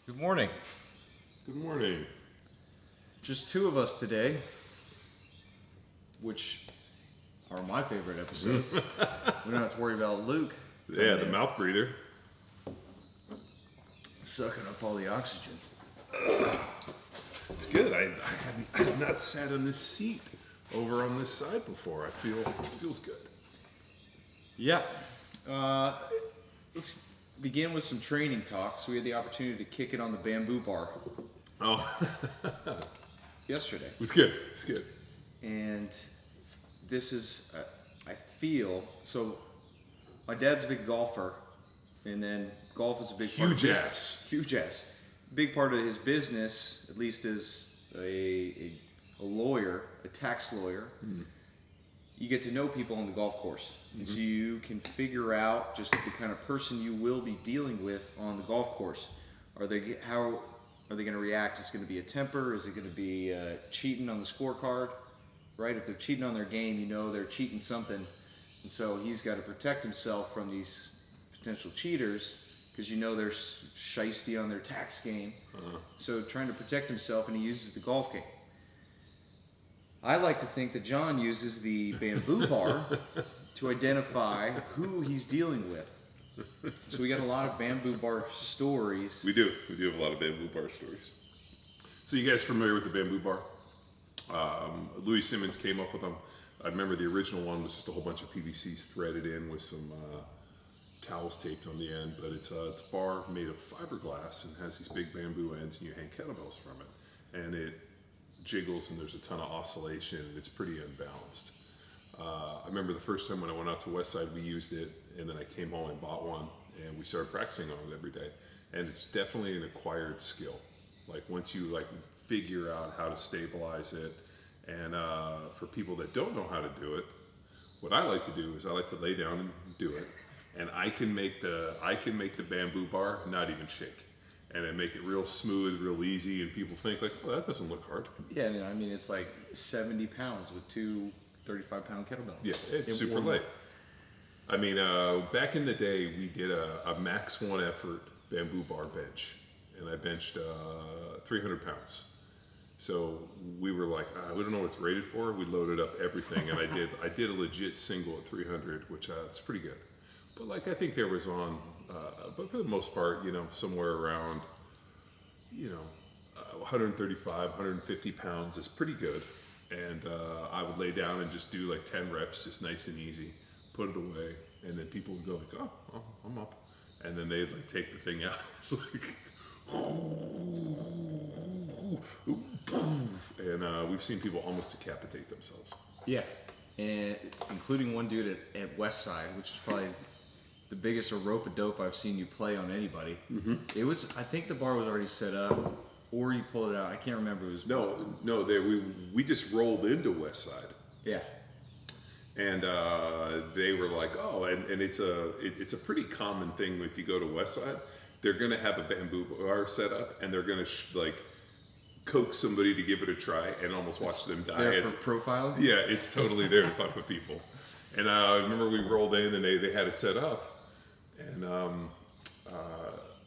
Good morning. Good morning. Just two of us today, which are my favorite episodes. We don't have to worry about Luke Yeah, the mouth breather. sucking up all the oxygen. It's good. I have not sat on this seat over on this side before. It feels good. Yeah. Let's begin with some training talk. So we had the opportunity to kick it on the bamboo bar Oh, yesterday. it's good. It's good. And this is, I feel, so my dad's a big golfer, and then golf is a big part of Huge business. ass. Huge ass. Big part of his business, at least as a lawyer, a tax lawyer, you get to know people on the golf course. And so you can figure out just the kind of person you will be dealing with on the golf course. How are they going to react? Is it going to be a temper? Is it going to be cheating on the scorecard? Right? If they're cheating on their game, you know they're cheating something. And so he's got to protect himself from these potential cheaters because you know they're shiesty on their tax game. So trying to protect himself, and he uses the golf game. I like to think that John uses the bamboo bar to identify who he's dealing with. So we got a lot of bamboo bar stories. We do. We do have a lot of bamboo bar stories. So you guys familiar with the bamboo bar? Louis Simmons came up with them. I remember the original one was just a whole bunch of PVCs threaded in with some towels taped on the end, but it's a bar made of fiberglass and has these big bamboo ends, and you hang kettlebells from it, and it jiggles and there's a ton of oscillation and it's pretty unbalanced. I remember the first time when I went out to Westside, we used it, and then I came home and bought one, and we started practicing on it every day. And it's definitely an acquired skill. Like once you figure out how to stabilize it, and for people that don't know how to do it, what I like to do is I like to lay down and do it, and I can make the bamboo bar not even shake, and I make it real smooth, real easy, and people think like, oh, that doesn't look hard. Yeah, I mean, it's like 70 pounds with two 35-pound kettlebells. Yeah, it's super light. I mean, back in the day, we did a max one effort bamboo bar bench, and I benched 300 pounds. So we were like, we don't know what it's rated for. We loaded up everything, and I did a legit single at 300, which it's pretty good. But I think there was on, but for the most part, somewhere around, 135, 150 pounds is pretty good. And I would lay down and just do 10 reps, just nice and easy, put it away, and then people would go oh, I'm up. And then they'd take the thing out. It's and we've seen people almost decapitate themselves. Yeah, and including one dude at Westside, which is probably the biggest rope-a-dope I've seen you play on anybody. Mm-hmm. It was, I think the bar was already set up, or you pulled it out. I can't remember. It was no. We just rolled into Westside. Yeah. And they were like, oh, and it's a pretty common thing if you go to Westside. They're gonna have a bamboo bar set up, and they're gonna coax somebody to give it a try and almost watch them die. There for profiling? Yeah, it's totally there to fuck with people. And I remember we rolled in and they had it set up, and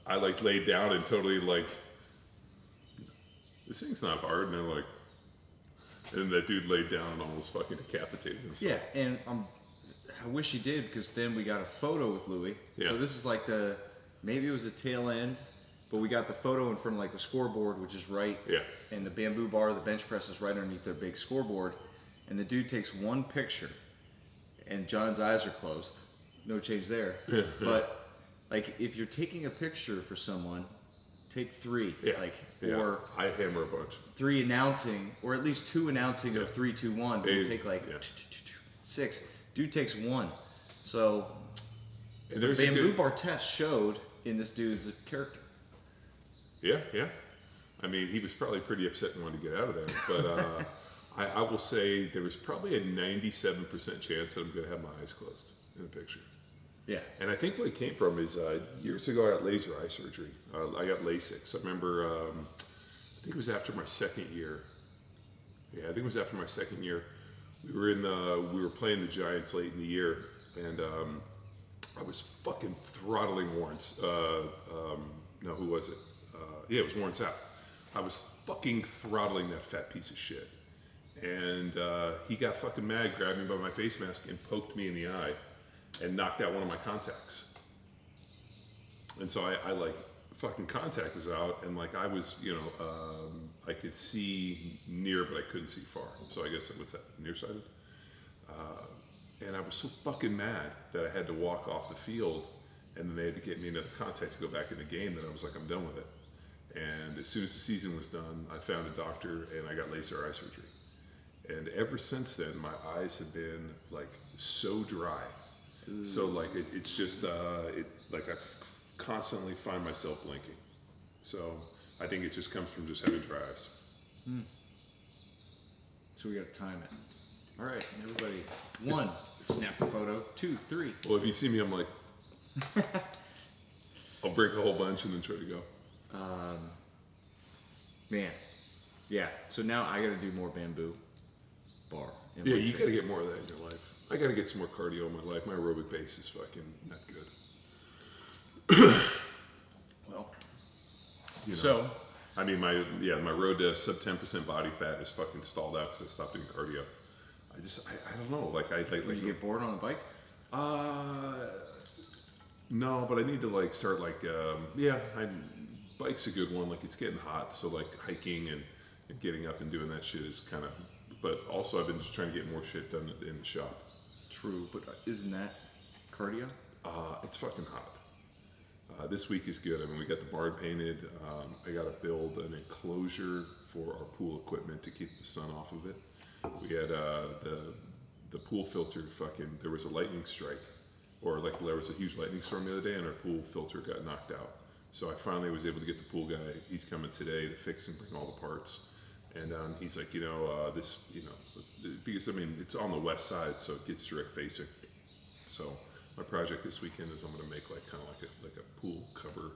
I laid down and totally this thing's not hard, and they're like, and that dude laid down and almost fucking decapitated himself. Yeah, and I wish he did, because then we got a photo with Louis. Yeah. So this is maybe it was the tail end, but we got the photo in front of the scoreboard, which is right. Yeah. And the bamboo bar, the bench press is right underneath their big scoreboard. And the dude takes one picture, and John's eyes are closed. No change there. Yeah. But if you're taking a picture for someone, take three. Yeah. Or I hammer a bunch. 3 announcing, or at least 2 announcing of 3, 2, 1. But you take 6. Dude takes 1. So And the there's bamboo bar test showed in this dude's character. Yeah. I mean, he was probably pretty upset and wanted to get out of there. But I will say there was probably a 97% chance that I'm going to have my eyes closed in a picture. Yeah. And I think what it came from is years ago I got laser eye surgery. I got LASIK. So I remember, I think it was after my second year. Yeah, I think it was after my second year. We were playing the Giants late in the year, and I was fucking throttling Lawrence. No, who was it? it was Warren Sapp. I was fucking throttling that fat piece of shit. And he got fucking mad, grabbed me by my face mask and poked me in the eye and knocked out one of my contacts. And so I like, fucking contact was out, and like I was, I could see near, but I couldn't see far. So I guess, what's that, nearsighted? And I was so fucking mad that I had to walk off the field, and then they had to get me another contact to go back in the game, that I was like, I'm done with it. And as soon as the season was done, I found a doctor and I got laser eye surgery. And ever since then, my eyes have been like so dry. So like it's just like I constantly find myself blinking. So I think it just comes from just having dry eyes. So we got to time it. All right, everybody. 1, snap the photo. 2, 3. Well, if you see me, I'm like, I'll break a whole bunch and then try to go. Man, yeah. So now I got to do more bamboo bar. Yeah, you got to get more of that in your life. I got to get some more cardio in my life. My aerobic base is fucking not good. Well, You know? so I mean, my road to sub 10% body fat is fucking stalled out because I stopped doing cardio. I don't know. Like when you get bored on the bike? No, but I need to like start like bike's a good one. Like it's getting hot, so like hiking and getting up and doing that shit is kind of. But also, I've been just trying to get more shit done in the shop. True, but isn't that cardio? It's fucking hot. This week is good. I mean, we got the barn painted. I got to build an enclosure for our pool equipment to keep the sun off of it. We had the pool filter there was a lightning strike, or like there was a huge lightning storm the other day, and our pool filter got knocked out. So I finally was able to get the pool guy. He's coming today to fix and bring all the parts. And he's like, this, because I mean, it's on the west side, so it gets direct facing. So my project this weekend is I'm going to make like kind of like a pool cover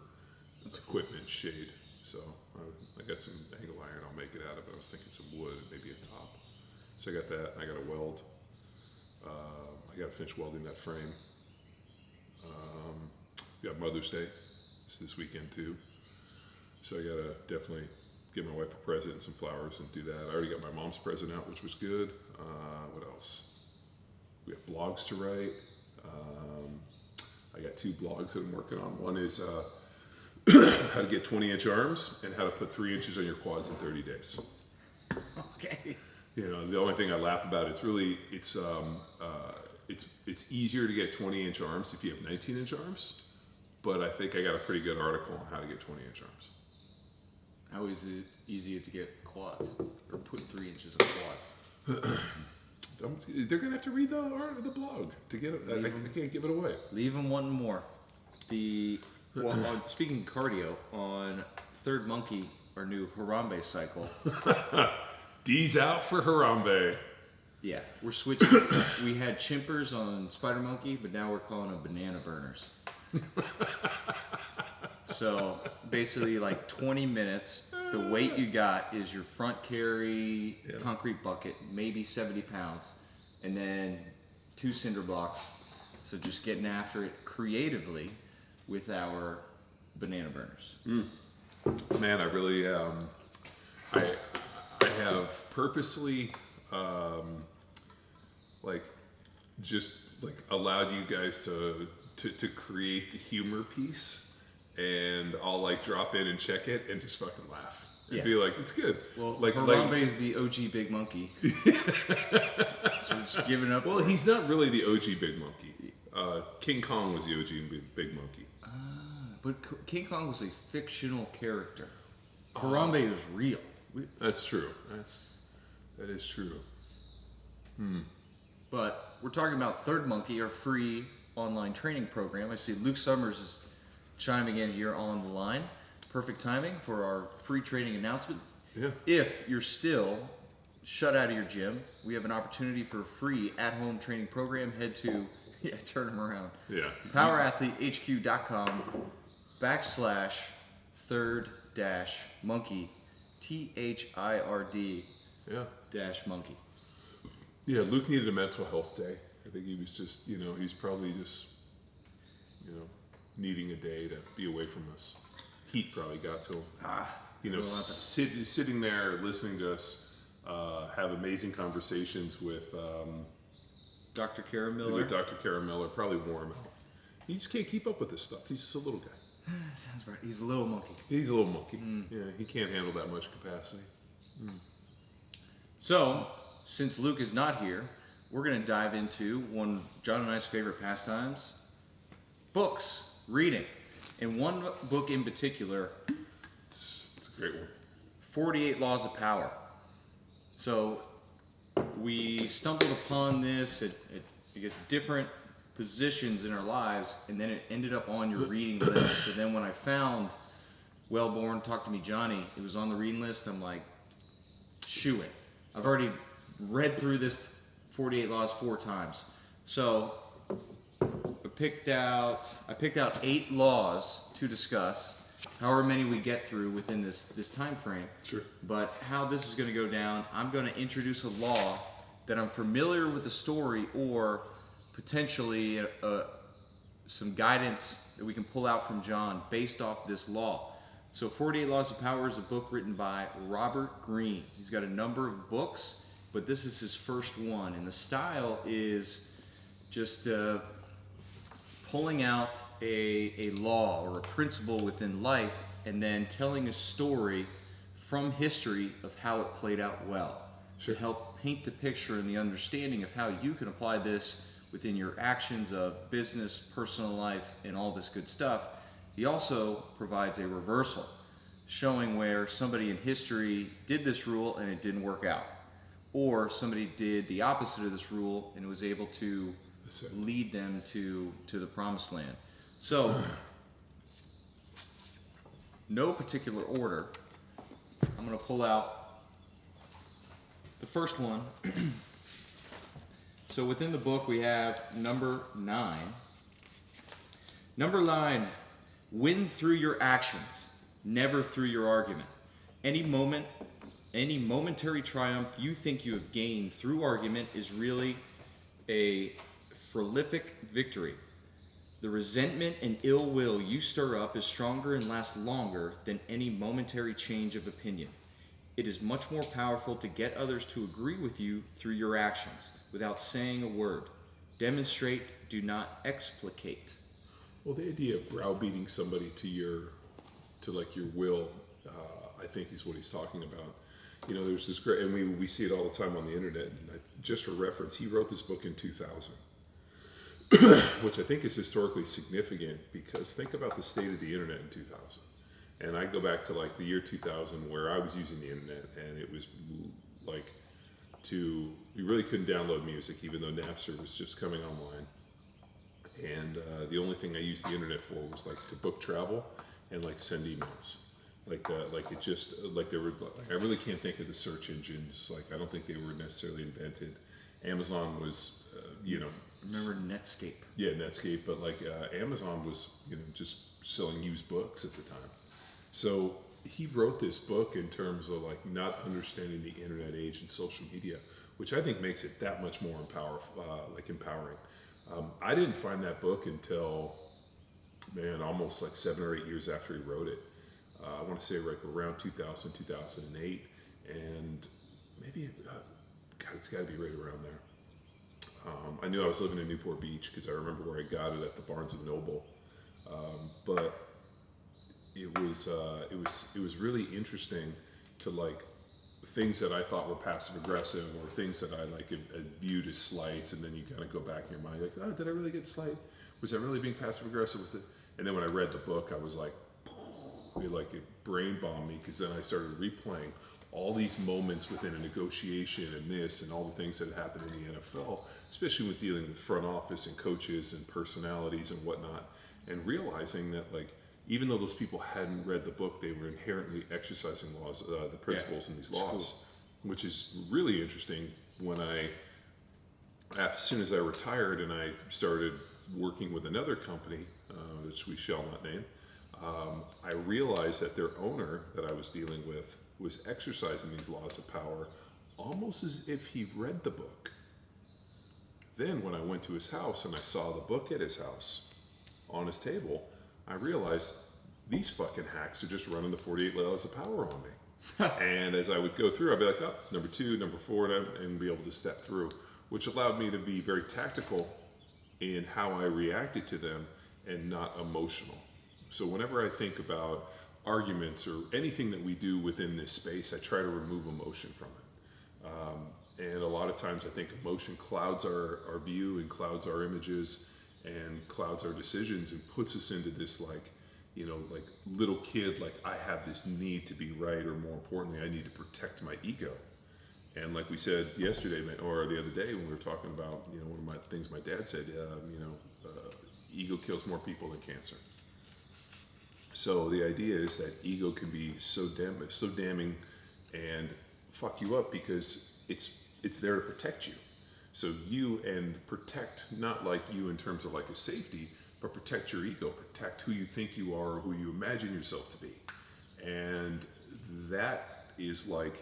equipment shade. So I got some angle iron I'll make it out of. I was thinking some wood and maybe a top. So I got that. I got a weld. I got to finish welding that frame. We got Mother's Day. It's this weekend too. So I got to definitely give my wife a present and some flowers and do that. I already got my mom's present out, which was good. What else? We have blogs to write. I got 2 blogs that I'm working on. One is how to get 20-inch arms and how to put 3 inches on your quads in 30 days. Okay. The only thing I laugh about, it's easier to get 20-inch arms if you have 19-inch arms, but I think I got a pretty good article on how to get 20-inch arms. How is it easier to get quads or put 3 inches of quads? They're gonna have to read the blog to get it. I can't give it away. Leave them wanting more. Speaking of cardio, on Third Monkey, our new Harambe cycle. D's out for Harambe. Yeah, we're switching. We had chimpers on Spider Monkey, but now we're calling them banana burners. So basically, like 20 minutes. The weight you got is your front carry concrete bucket, maybe 70 pounds, and then 2 cinder blocks. So just getting after it creatively with our banana burners. Man, I really I have purposely allowed you guys to create the humor piece. And I'll like drop in and check it and just fucking laugh and be like, it's good. Well, Harambe is the OG Big Monkey. So just giving up. Well, he's not really the OG Big Monkey. King Kong was the OG Big Monkey. But King Kong was a fictional character. Harambe was real. That's true. That is true. But we're talking about Third Monkey, our free online training program. I see Luke Summers is chiming in here on the line. Perfect timing for our free training announcement. Yeah. If you're still shut out of your gym, we have an opportunity for a free at-home training program. Head to, turn them around. Yeah. PowerAthleteHQ.com/third-monkey, THIRD -monkey. Yeah, Luke needed a mental health day. I think he was just, he's probably just, needing a day to be away from us. heat probably got to him. You know, well, sitting there listening to us have amazing conversations with Dr. Kara Miller. Dr. Kara Miller, probably wore him out. He just can't keep up with this stuff. He's just a little guy. Sounds right. He's a little monkey. He's a little monkey. Yeah, he can't handle that much capacity. So, since Luke is not here, we're going to dive into one of John and I's favorite pastimes, books, reading. And one book in particular, It's a great one. 48 Laws of Power. So, we stumbled upon this at I guess, different positions in our lives, and then it ended up on your reading list. So then when I found Wellborn, Talk to Me Johnny, it was on the reading list. I'm like, shoo it. I've already read through this 48 Laws 4 times. So I picked out 8 laws to discuss, however many we get through within this time frame. Sure. But how this is going to go down, I'm going to introduce a law that I'm familiar with the story, or potentially some guidance that we can pull out from John based off this law. So 48 Laws of Power is a book written by Robert Greene. He's got a number of books, but this is his first one. And the style is just pulling out a law or a principle within life and then telling a story from history of how it played out well, to help paint the picture and the understanding of how you can apply this within your actions of business, personal life, and all this good stuff. He also provides a reversal, showing where somebody in history did this rule and it didn't work out, or somebody did the opposite of this rule and was able to lead them to the promised land. So, no particular order, I'm going to pull out the first one. So within the book we have number 9. Number 9, win through your actions, never through your argument. Any momentary triumph you think you have gained through argument is really a prolific victory. The resentment and ill will you stir up is stronger and lasts longer than any momentary change of opinion. It is much more powerful to get others to agree with you through your actions, without saying a word. Demonstrate, do not explicate. Well, the idea of browbeating somebody to your will, I think is what he's talking about. You know, there's this great, and we see it all the time on the internet. And just for reference, he wrote this book in 2000, which I think is historically significant, because think about the state of the internet in 2000. And I go back to like the year 2000, where I was using the internet, and it was like we really couldn't download music, even though Napster was just coming online. And the only thing I used the internet for was like to book travel and like send emails. I really can't think of the search engines. Like, I don't think they were necessarily invented. Amazon was, Remember Netscape? Yeah, Netscape, but like Amazon was, just selling used books at the time. So he wrote this book in terms of like not understanding the internet age and social media, which I think makes it that much more empowering. I didn't find that book until, almost like 7 or 8 years after he wrote it. I want to say like around 2000, 2008, and maybe, it's got to be right around there. I knew I was living in Newport Beach because I remember where I got it at the Barnes & Noble, but it was really interesting to like things that I thought were passive aggressive, or things that I like viewed as slights, and then you kind of go back in your mind like, oh, did I really get slight? Was I really being passive aggressive? Was it? And then when I read the book, I was like, it brain bombed me, because then I started replaying all these moments within a negotiation and this and all the things that had happened in the NFL, especially with dealing with front office and coaches and personalities and whatnot, and realizing that like, even though those people hadn't read the book, they were inherently exercising laws, the principles in these laws, which is really interesting. As soon as I retired and I started working with another company, which we shall not name, I realized that their owner that I was dealing with was exercising these laws of power almost as if he read the book. Then when I went to his house and I saw the book at his house on his table, I realized these fucking hacks are just running the 48 laws of power on me. And as I would go through, I'd be like, oh, number 2, number 4, and be able to step through, which allowed me to be very tactical in how I reacted to them and not emotional. So whenever I think about arguments or anything that we do within this space, I try to remove emotion from it. And a lot of times I think emotion clouds our view and clouds our images and clouds our decisions and puts us into this like little kid, like I have this need to be right, or more importantly, I need to protect my ego. And like we said yesterday, or the other day when we were talking about, one of my things my dad said, ego kills more people than cancer. So the idea is that ego can be so damning and fuck you up because it's there to protect you. So protect, not like you in terms of like a safety, but protect your ego, protect who you think you are or who you imagine yourself to be. And that is like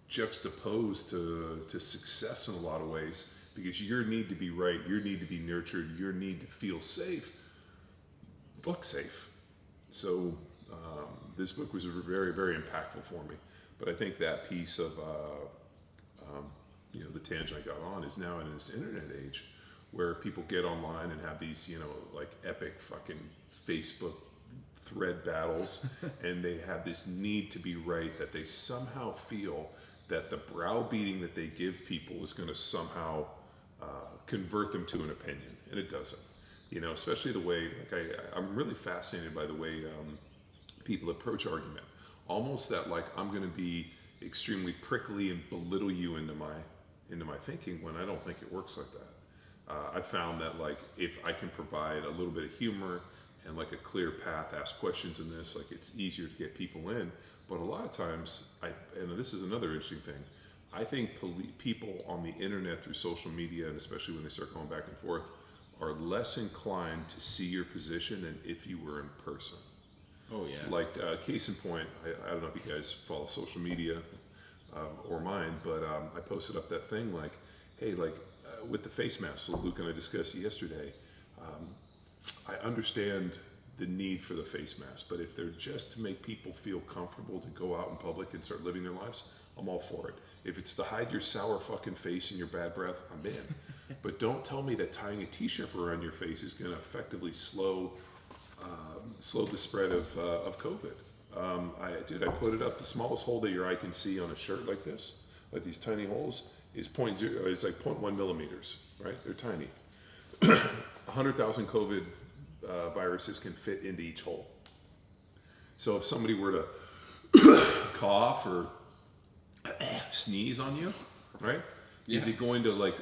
juxtaposed to success in a lot of ways, because your need to be right, your need to be nurtured, your need to feel safe, look safe. So this book was very, very impactful for me. But I think that piece of, the tangent I got on is now in this internet age where people get online and have these, like epic fucking Facebook thread battles, and they have this need to be right, that they somehow feel that the browbeating that they give people is going to somehow convert them to an opinion, and it doesn't. Especially the way, like I'm really fascinated by the way people approach argument. Almost that like I'm going to be extremely prickly and belittle you into my thinking, when I don't think it works like that. I've found that like if I can provide a little bit of humor and like a clear path, ask questions in this, like it's easier to get people in. But a lot of times, and this is another interesting thing, I think people on the internet through social media, and especially when they start going back and forth, are less inclined to see your position than if you were in person. Oh yeah. Like case in point, I don't know if you guys follow social media or mine, but I posted up that thing like, hey, like with the face mask, so Luke and I discussed it yesterday. I understand the need for the face mask, but if they're just to make people feel comfortable to go out in public and start living their lives, I'm all for it. If it's to hide your sour fucking face and your bad breath, I'm in. But don't tell me that tying a t-shirt around your face is going to effectively slow the spread of COVID. I put it up. The smallest hole that your eye can see on a shirt like this, like these tiny holes, is 0.0. It's like 0.1 millimeters, right? They're tiny. 100,000 COVID viruses can fit into each hole. So if somebody were to cough or sneeze on you, right? Yeah. Is it going to like,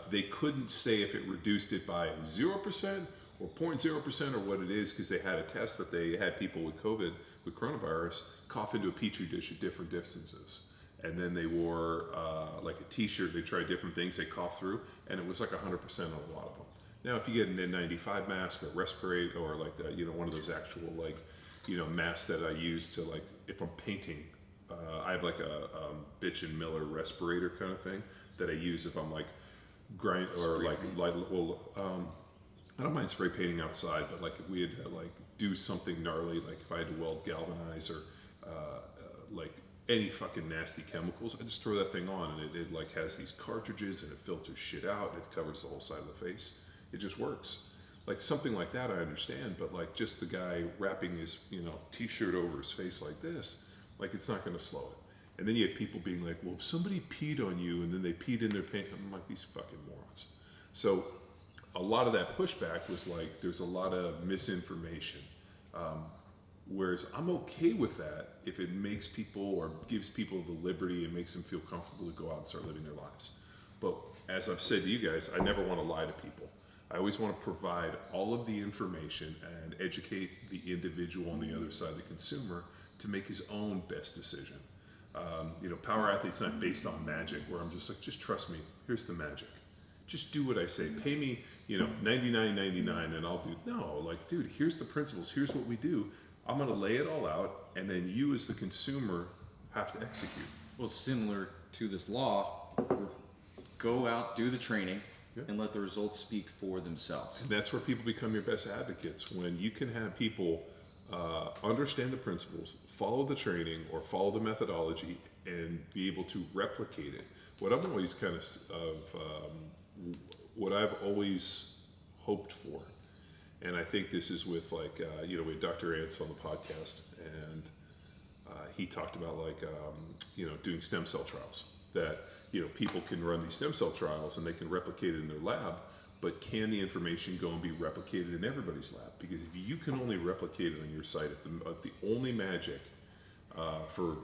they couldn't say if it reduced it by 0% or 0.0% or what it is, because they had a test that they had people with COVID, with coronavirus, cough into a petri dish at different distances. And then they wore like a t-shirt, they tried different things, they coughed through, and it was like 100% on a lot of them. Now, if you get an N95 mask or respirator, or like one of those actual like, masks that I use to like, if I'm painting, I have like a Bitch and Miller respirator kind of thing that I use if I'm like grind or spray I don't mind spray painting outside, but like if we had to like do something gnarly, like if I had to weld galvanize or like any fucking nasty chemicals, I just throw that thing on and it like has these cartridges and it filters shit out and it covers the whole side of the face. It just works. Like something like that I understand, but like just the guy wrapping his t-shirt over his face like this, like it's not going to slow it. And then you have people being like, well, if somebody peed on you and then they peed in their pants, I'm like, these fucking morons. So a lot of that pushback was like, there's a lot of misinformation. Whereas I'm okay with that if it makes people or gives people the liberty and makes them feel comfortable to go out and start living their lives. But as I've said to you guys, I never want to lie to people. I always want to provide all of the information and educate the individual on the other side, the consumer, to make his own best decision. Power Athlete's not based on magic where I'm just like, just trust me, here's the magic. Just do what I say. Pay me, $99.99 and I'll do. No, like, dude, here's the principles. Here's what we do. I'm going to lay it all out, and then you as the consumer have to execute. Well, similar to this law, go out, do the training, and let the results speak for themselves. And that's where people become your best advocates, when you can have people understand the principles, follow the training or follow the methodology, and be able to replicate it. What I'm always kind of what I've always hoped for, and I think this is with like we had Dr. Ants on the podcast, and he talked about like doing stem cell trials, that people can run these stem cell trials and they can replicate it in their lab, but can the information go and be replicated in everybody's lab? Because if you can only replicate it on your site, if the only magic for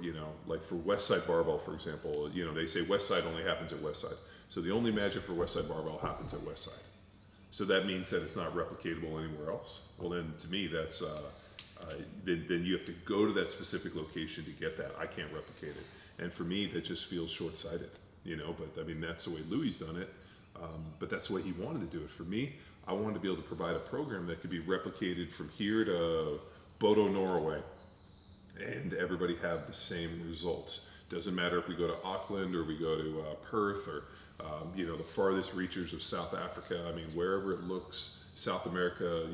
for Westside Barbell, for example, they say Westside only happens at Westside, so the only magic for Westside Barbell happens at Westside. So that means that it's not replicatable anywhere else. Well, then to me, that's then you have to go to that specific location to get that. I can't replicate it, and for me, that just feels short-sighted. But I mean, that's the way Louis done it. But that's the way he wanted to do it. For me, I wanted to be able to provide a program that could be replicated from here to Bodo, Norway, and everybody have the same results. Doesn't matter if we go to Auckland or we go to Perth or the farthest reaches of South Africa. I mean, wherever it looks, South America,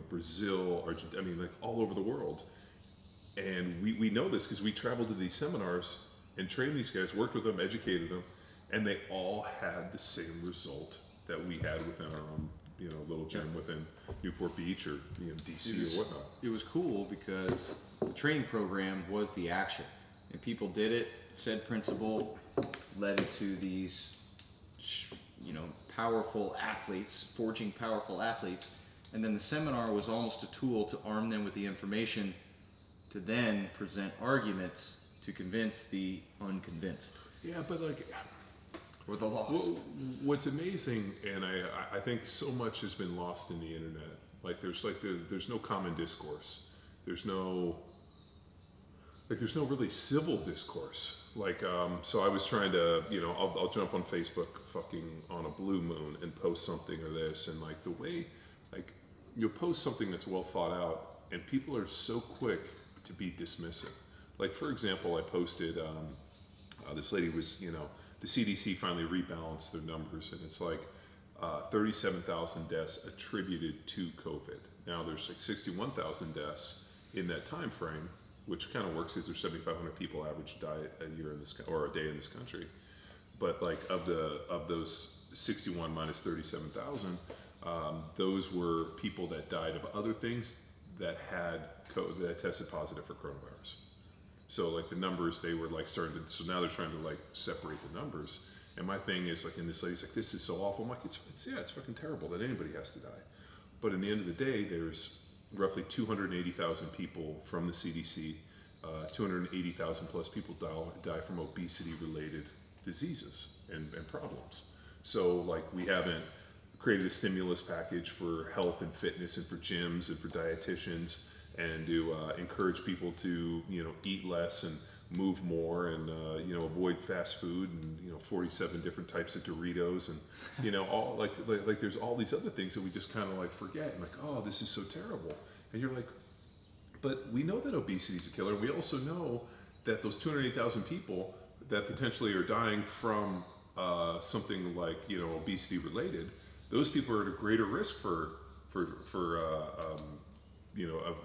Brazil, Argentina. I mean, like all over the world. And we know this because we traveled to these seminars and trained these guys, worked with them, educated them, and they all had the same result that we had within our own, little gym within Newport Beach or DC or whatnot. It was cool because the training program was the action, and people did it. Said principle led into these, powerful athletes, forging powerful athletes, and then the seminar was almost a tool to arm them with the information to then present arguments to convince the unconvinced. Yeah, but like. Or the lost. Well, what's amazing, and I think so much has been lost in the internet. There's no common discourse. There's no really civil discourse. So I was trying to, I'll jump on Facebook fucking on a blue moon and post something or this, and like the way, like you'll post something that's well thought out, and people are so quick to be dismissive. Like for example, I posted, this lady was, the CDC finally rebalanced their numbers, and it's like 37,000 deaths attributed to COVID. Now there's like 61,000 deaths in that time frame, which kind of works because there's 7,500 people average die a year in this or a day in this country. But like of those 61 minus 37,000, those were people that died of other things that that tested positive for coronavirus. So like the numbers, they were like starting to, so now they're trying to like separate the numbers. And my thing is like, and this lady's like, this is so awful. I'm like, it's fucking terrible that anybody has to die. But in the end of the day, there's roughly 280,000 people from the CDC, 280,000 plus people die from obesity related diseases and problems. So like we haven't created a stimulus package for health and fitness and for gyms and for dietitians, and to encourage people to eat less and move more and avoid fast food and 47 different types of Doritos and all like there's all these other things that we just kind of like forget and like, oh, this is so terrible. And you're like, but we know that obesity is a killer. We also know that those 280,000 people that potentially are dying from something like obesity related, those people are at a greater risk for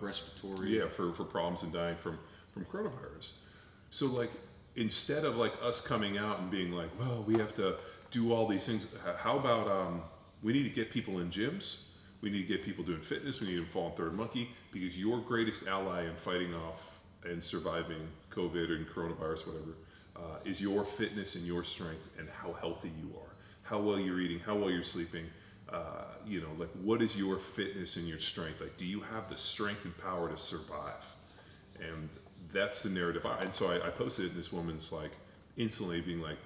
respiratory, for problems and dying from coronavirus. So like instead of like us coming out and being like, well, we have to do all these things, how about we need to get people in gyms, we need to get people doing fitness, we need to fall on third monkey, because your greatest ally in fighting off and surviving COVID and coronavirus, whatever, is your fitness and your strength and how healthy you are, how well you're eating, how well you're sleeping. Like what is your fitness and your strength? Like, do you have the strength and power to survive? And that's the narrative. And so I posted it, and this woman's like instantly being like,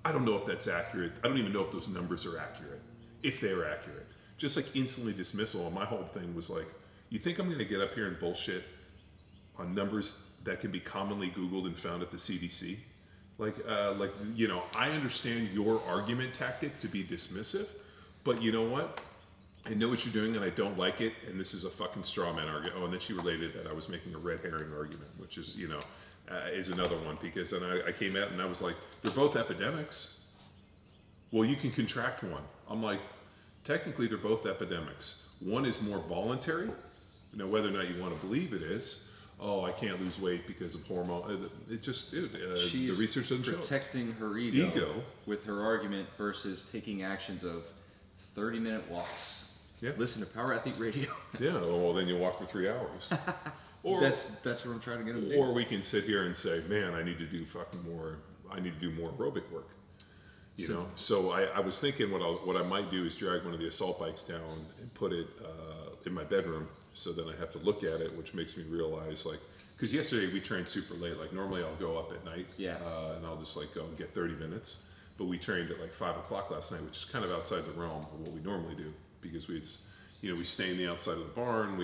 I don't know if that's accurate. I don't even know if those numbers are accurate, if they're accurate. Just like instantly dismissal. And my whole thing was like, you think I'm going to get up here and bullshit on numbers that can be commonly Googled and found at the CDC? I understand your argument tactic to be dismissive, but you know what? I know what you're doing and I don't like it, and this is a fucking straw man argument. Oh, and then she related that I was making a red herring argument, which is, is another one, because then I came out and I was like, they're both epidemics. Well, you can contract one. I'm like, technically they're both epidemics. One is more voluntary Now, whether or not you want to believe it is, oh, I can't lose weight because of hormone. The research doesn't show. Protecting her ego with her argument versus taking actions of 30-minute walks. Yeah. Listen to Power Athlete Radio. Yeah. Well, then you walk for 3 hours. Or that's what I'm trying to get them to do. Or we can sit here and say, man, I need to do more. I need to do more aerobic work. You know. So I was thinking what I might do is drag one of the assault bikes down and put it in my bedroom. So then I have to look at it, which makes me realize, like, because yesterday we trained super late. Like normally I'll go up at night, and I'll just like go and get 30 minutes. But we trained at like 5 o'clock last night, which is kind of outside the realm of what we normally do, because we stay in the outside of the barn.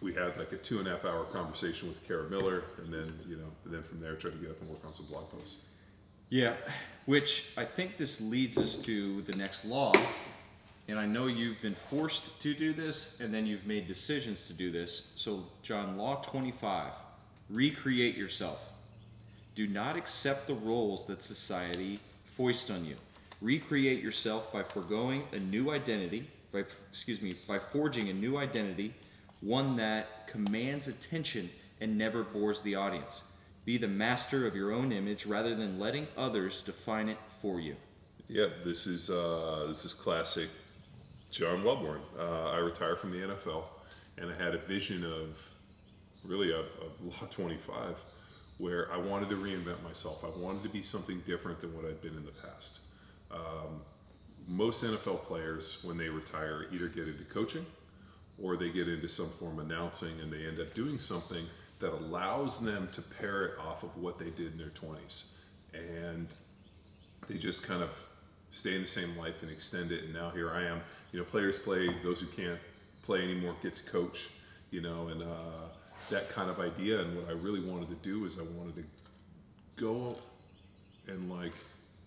We had like a 2.5 hour conversation with Kara Miller, and then from there try to get up and work on some blog posts. Yeah, which I think this leads us to the next law. And I know you've been forced to do this, and then you've made decisions to do this. So, John, Law 25, recreate yourself. Do not accept the roles that society foists on you. Recreate yourself by forging a new identity, by forging a new identity, one that commands attention and never bores the audience. Be the master of your own image rather than letting others define it for you. Yeah, this is classic John Wellborn. I retired from the NFL, and I had a vision of Law 25, where I wanted to reinvent myself. I wanted to be something different than what I'd been in the past. Most NFL players, when they retire, either get into coaching or they get into some form of announcing, and they end up doing something that allows them to parrot off of what they did in their 20s. And they just kind of stay in the same life and extend it. And now here I am. Players play, those who can't play anymore get to coach, and that kind of idea. And what I really wanted to do is I wanted to go and like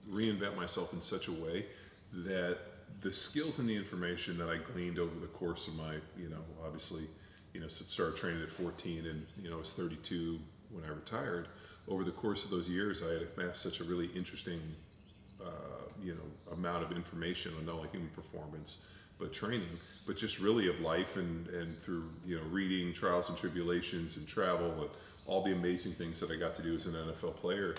reinvent myself in such a way that the skills and the information that I gleaned over the course of my, obviously, started training at 14 and, I was 32 when I retired. Over the course of those years, I had amassed such a really interesting, amount of information on not only human performance, but training, but just really of life and through, reading trials and tribulations and travel and all the amazing things that I got to do as an NFL player.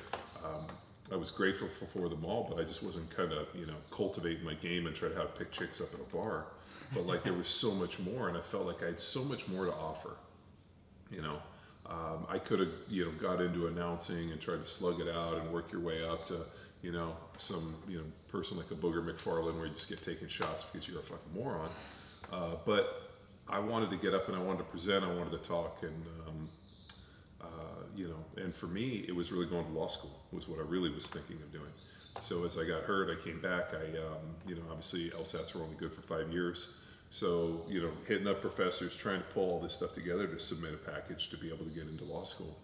I was grateful for them all, but I just wasn't kind of, cultivating my game and try to have pick chicks up at a bar. But like there was so much more, and I felt like I had so much more to offer. I could have, got into announcing and tried to slug it out and work your way up to, some, person like a Booger McFarland where you just get taken shots because you're a fucking moron. But I wanted to get up and I wanted to present, I wanted to talk, and and for me, it was really going to law school was what I really was thinking of doing. So as I got hurt, I came back. Obviously LSATs were only good for 5 years. So, hitting up professors, trying to pull all this stuff together to submit a package to be able to get into law school.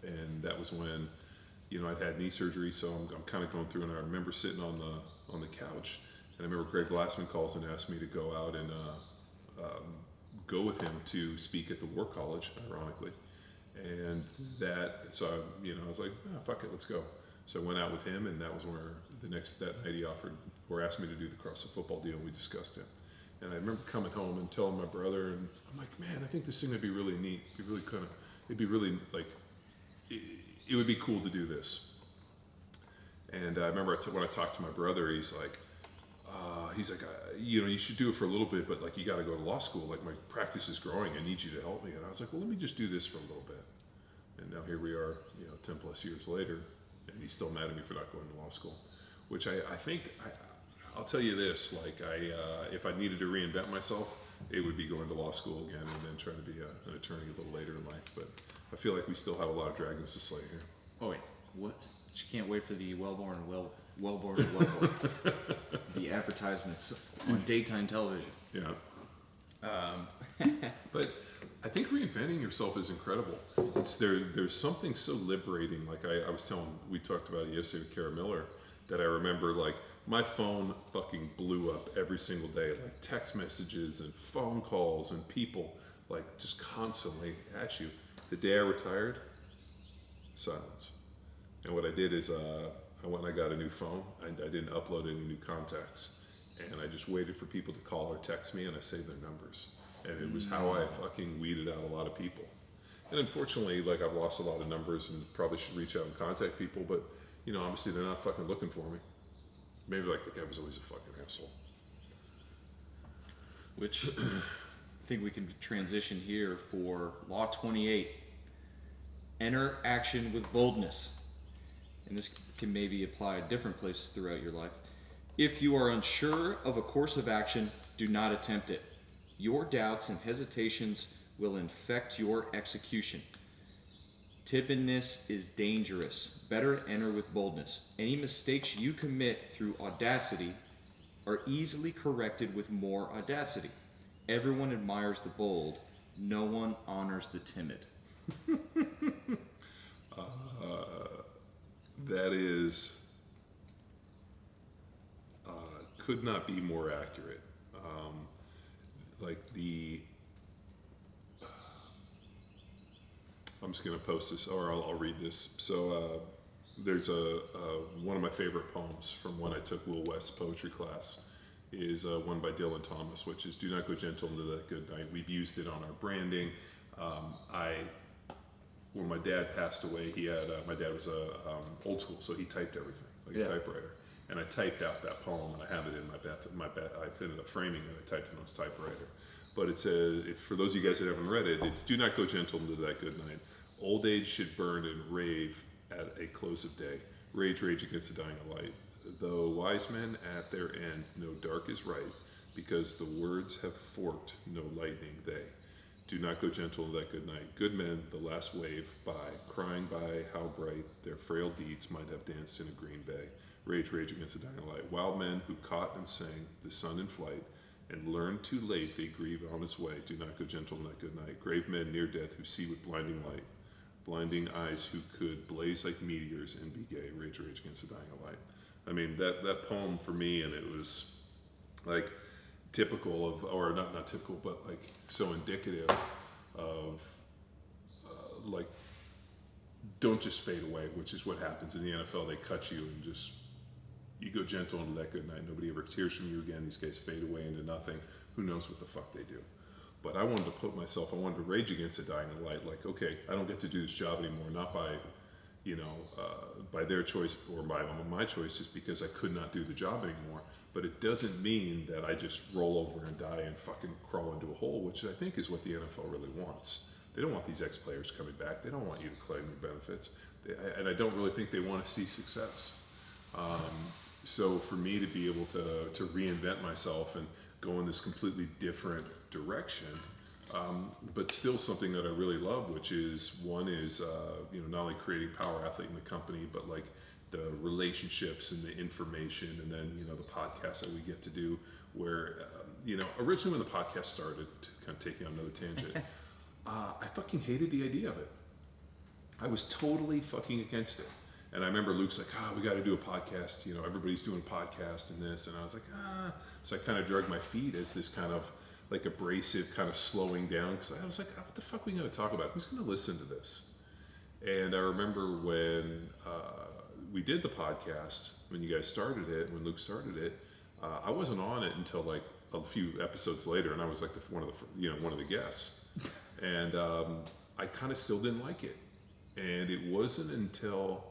And that was when, I'd had knee surgery, so I'm kind of going through, and I remember sitting on the couch, and I remember Greg Glassman calls and asked me to go out and go with him to speak at the War College, ironically. And so I was like, oh, fuck it, let's go. So I went out with him, and that was where that night he offered or asked me to do the CrossFit football deal, and we discussed it. And I remember coming home and telling my brother, and I'm like, man, I think this thing would be really neat. It'd be really like, it would be cool to do this. And I remember when I talked to my brother, he's like, you should do it for a little bit, but like you got to go to law school. Like my practice is growing. I need you to help me. And I was like, well, let me just do this for a little bit. And now here we are, 10 plus years later, and he's still mad at me for not going to law school. Which I think, I'll tell you this, like if I needed to reinvent myself, it would be going to law school again and then trying to be an attorney a little later in life. But I feel like we still have a lot of dragons to slay here. Oh wait, what? You can't wait for the Wellborn, the advertisements on daytime television. Yeah. But I think reinventing yourself is incredible. There's something so liberating. Like we talked about it yesterday with Kara Miller, that I remember like my phone fucking blew up every single day, like text messages and phone calls and people like just constantly at you. The day I retired, silence. And what I did is I went and I got a new phone. I didn't upload any new contacts, and I just waited for people to call or text me, and I saved their numbers. and it was how I fucking weeded out a lot of people. And unfortunately, like, I've lost a lot of numbers and probably should reach out and contact people, but, you know, obviously they're not fucking looking for me. Maybe, like, the guy was always a fucking asshole. Which I think we can transition here for Law 28. Enter action with boldness. And this can maybe apply at different places throughout your life. If you are unsure of a course of action, do not attempt it. Your doubts and hesitations will infect your execution. Timidness is dangerous. Better enter with boldness. Any mistakes you commit through audacity are easily corrected with more audacity. Everyone admires the bold. No one honors the timid. That is, could not be more accurate. I'm just going to post this, or I'll read this. So there's one of my favorite poems from when I took Will West's poetry class is one by Dylan Thomas, which is, "Do not go gentle into that good night." We've used it on our branding. When my dad passed away, he had my dad was old school, so he typed everything like a typewriter. And I typed out that poem, and I have it in my bed. I ended up framing it. I typed it on his typewriter. But it says, for those of you guys that haven't read it, it's "Do not go gentle into that good night. Old age should burn and rave at a close of day. Rage, rage against the dying of light. Though wise men at their end know dark is right, because the words have forked no lightning they. Do not go gentle into that good night. Good men, the last wave by, crying by how bright their frail deeds might have danced in a green bay. Rage, rage against the dying light. Wild men who caught and sang the sun in flight, and learned too late they grieve on its way. Do not go gentle in that good night. Grave men near death who see with blinding light. Blinding eyes who could blaze like meteors and be gay. Rage, rage against the dying light. I mean, that poem for me, and it was like typical of, or not typical, but like so indicative of like, don't just fade away, which is what happens in the NFL. They cut you and just, you go gentle into that good night. Nobody ever hears from you again. These guys fade away into nothing. Who knows what the fuck they do? But I wanted to put myself, I wanted to rage against the dying light. Like, okay, I don't get to do this job anymore, not by, you know, by their choice or by my choice, just because I could not do the job anymore. But it doesn't mean that I just roll over and die and fucking crawl into a hole, which I think is what the NFL really wants. They don't want these ex-players coming back. They don't want you to claim your benefits. And I don't really think they want to see success. So for me to be able to reinvent myself and go in this completely different direction, but still something that I really love, which is, one is, you know, not only creating Power Athlete in the company, but like the relationships and the information, and then, you know, the podcast that we get to do where, you know, originally when the podcast started, to kind of take you on another tangent, I fucking hated the idea of it. I was totally fucking against it. And I remember Luke's like, we got to do a podcast. You know, everybody's doing a podcast and this. And I was like, So I kind of dragged my feet as this kind of like abrasive kind of slowing down. Because I was like, what the fuck are we going to talk about? Who's going to listen to this? And I remember when we did the podcast, when you guys started it, when Luke started it, I wasn't on it until like a few episodes later. And I was like one of the guests. And I kind of still didn't like it. And it wasn't until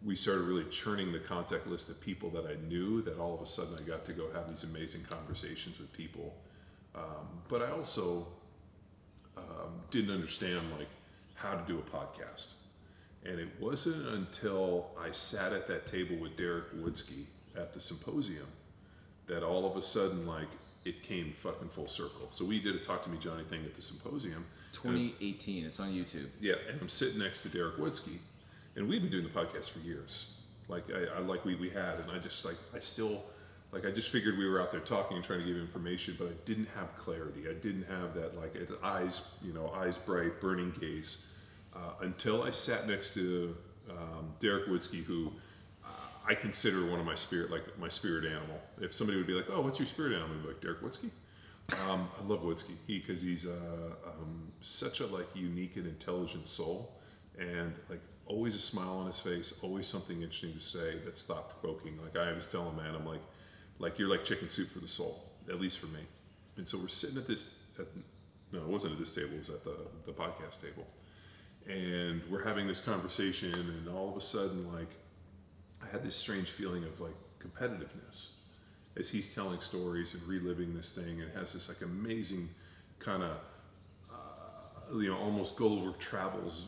we started really churning the contact list of people that I knew that all of a sudden I got to go have these amazing conversations with people. But I also didn't understand like how to do a podcast. And it wasn't until I sat at that table with Derek Woodsky at the symposium that all of a sudden like it came fucking full circle. So we did a Talk to Me Johnny thing at the symposium. 2018, it's on YouTube. Yeah, and I'm sitting next to Derek Woodsky. And we've been doing the podcast for years. Like I like we had, and I just like, I still, like I just figured we were out there talking and trying to give information, but I didn't have clarity. I didn't have that like eyes bright, burning gaze, until I sat next to Derek Woodsky, who I consider one of my spirit animal. If somebody would be like, oh, what's your spirit animal? I'd be like, Derek Woodsky. I love Woodsky, because he's such a like unique and intelligent soul, and like always a smile on his face, always something interesting to say that's thought provoking. Like I always tell him, man, I'm like you're like chicken soup for the soul, at least for me. And so we're sitting no, it wasn't at this table, it was at the podcast table. And we're having this conversation, and all of a sudden, like, I had this strange feeling of like competitiveness as he's telling stories and reliving this thing, and it has this like amazing kind of, almost Gulliver Travels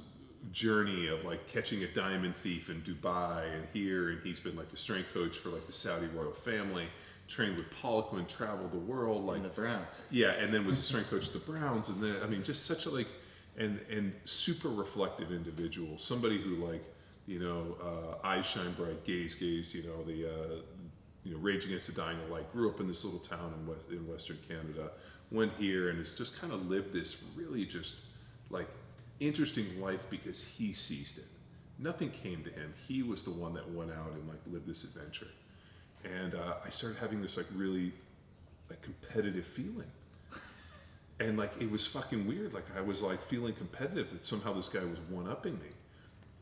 journey of like catching a diamond thief in Dubai and here, and he's been like the strength coach for like the Saudi royal family, trained with Poliquin, traveled the world, like And the Browns. yeah, and then was a strength coach of the Browns, and then I mean just such a like and super reflective individual, somebody who like eyes shine bright, gaze, Rage Against the Dying Light, grew up in this little town in Western Canada, went here and has just kind of lived this really just like interesting life because he seized it. Nothing came to him. He was the one that went out and like lived this adventure. And I started having this like really like competitive feeling. And like it was fucking weird. Like I was like feeling competitive that somehow this guy was one-upping me.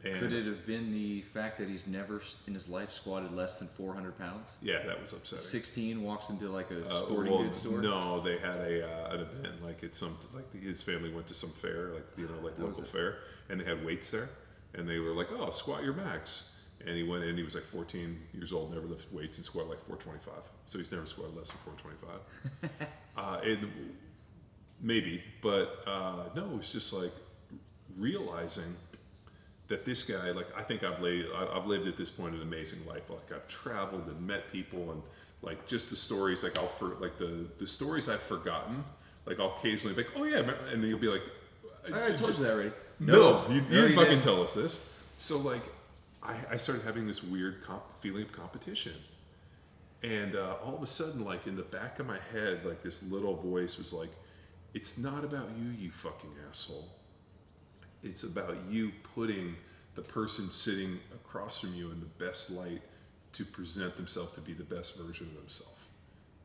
And Could it have been the fact that he's never in his life squatted less than 400 pounds? yeah, that was upsetting. 16 walks into like a sporting goods store. No, they had an event like it's some like his family went to some fair, like like local fair, and they had weights there, and they were like, "Oh, squat your max." And he went in. He was like 14 years old, never lifted weights, and squatted like 425. So he's never squatted less than 425. Maybe, but no, it's just like realizing that this guy, like, I think I've lived at this point an amazing life. Like I've traveled and met people, and like just the stories, like the stories I've forgotten, like I'll occasionally be like, oh yeah, and you'll be like, I told you that already. No, you didn't fucking didn't. tell us this. So like, I started having this weird feeling of competition. And all of a sudden, like in the back of my head, like this little voice was like, it's not about you, you fucking asshole. It's about you putting the person sitting across from you in the best light to present themselves to be the best version of themselves.